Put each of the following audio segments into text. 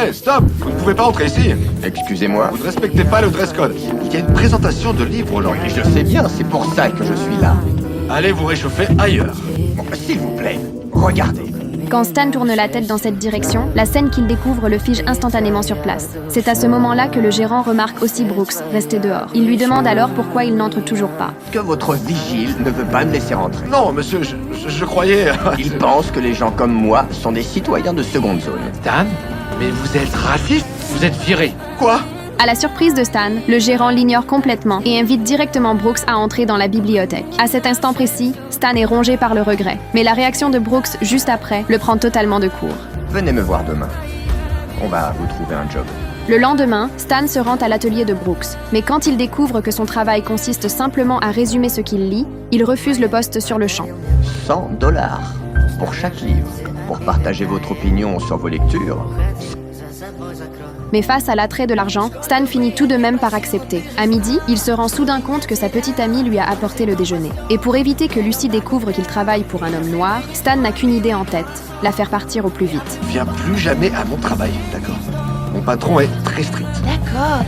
Hé, stop! Vous ne pouvez pas entrer ici. Excusez-moi. Vous ne respectez pas le dress code. Il y a une présentation de livres aujourd'hui. Je sais bien, c'est pour ça que je suis là. Allez vous réchauffer ailleurs. Bon, s'il vous plaît, regardez. Quand Stan tourne la tête dans cette direction, la scène qu'il découvre le fige instantanément sur place. C'est à ce moment-là que le gérant remarque aussi Brooks, resté dehors. Il lui demande alors pourquoi il n'entre toujours pas. Que votre vigile ne veut pas me laisser rentrer. Non, monsieur, je croyais... Il pense que les gens comme moi sont des citoyens de seconde zone. Stan? Mais vous êtes raciste? Vous êtes viré. Quoi? À la surprise de Stan, le gérant l'ignore complètement et invite directement Brooks à entrer dans la bibliothèque. À cet instant précis, Stan est rongé par le regret. Mais la réaction de Brooks juste après le prend totalement de court. Venez me voir demain. On va vous trouver un job. Le lendemain, Stan se rend à l'atelier de Brooks. Mais quand il découvre que son travail consiste simplement à résumer ce qu'il lit, il refuse le poste sur le champ. $100 pour chaque livre. Pour partager votre opinion sur vos lectures. Mais face à l'attrait de l'argent, Stan finit tout de même par accepter. À midi, il se rend soudain compte que sa petite amie lui a apporté le déjeuner. Et pour éviter que Lucy découvre qu'il travaille pour un homme noir, Stan n'a qu'une idée en tête, la faire partir au plus vite. Viens plus jamais à mon travail, d'accord? Mon patron est très strict. D'accord.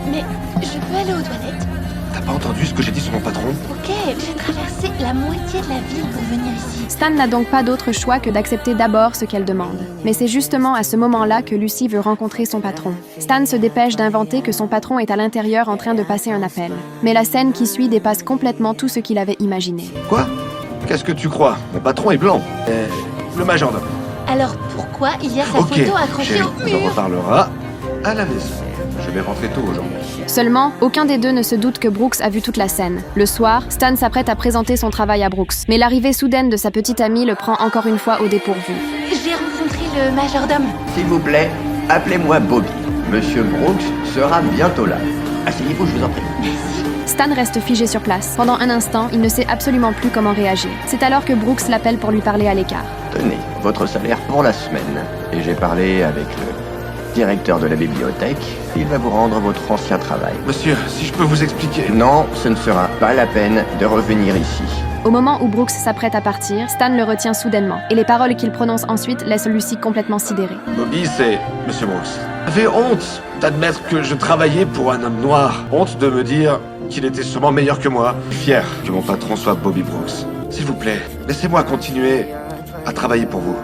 Mais je peux aller aux toilettes? T'as pas entendu ce que j'ai dit sur mon patron? Ok, j'ai traversé la moitié de la ville pour venir ici. Stan n'a donc pas d'autre choix que d'accepter d'abord ce qu'elle demande. Mais c'est justement à ce moment-là que Lucy veut rencontrer son patron. Stan se dépêche d'inventer que son patron est à l'intérieur en train de passer un appel. Mais la scène qui suit dépasse complètement tout ce qu'il avait imaginé. Quoi? Qu'est-ce que tu crois? Mon patron est blanc. Le majordome. Alors pourquoi il y a sa Ok, photo accrochée chérie, au on en mur? reparlera à la maison. Je vais rentrer tôt aujourd'hui. Seulement, aucun des deux ne se doute que Brooks a vu toute la scène. Le soir, Stan s'apprête à présenter son travail à Brooks. Mais l'arrivée soudaine de sa petite amie le prend encore une fois au dépourvu. J'ai rencontré le majordome. S'il vous plaît, appelez-moi Bobby. Monsieur Brooks sera bientôt là. Asseyez-vous, je vous en prie. Stan reste figé sur place. Pendant un instant, il ne sait absolument plus comment réagir. C'est alors que Brooks l'appelle pour lui parler à l'écart. Tenez, votre salaire pour la semaine. Et j'ai parlé avec le directeur de la bibliothèque. Il va vous rendre votre ancien travail. Monsieur, si je peux vous expliquer... Non, ce ne sera pas la peine de revenir ici. Au moment où Brooks s'apprête à partir, Stan le retient soudainement. Et les paroles qu'il prononce ensuite laissent Lucy complètement sidérée. Bobby, c'est Monsieur Brooks. J'avais honte d'admettre que je travaillais pour un homme noir. Honte de me dire qu'il était sûrement meilleur que moi. Fier que mon patron soit Bobby Brooks. S'il vous plaît, laissez-moi continuer à travailler pour vous.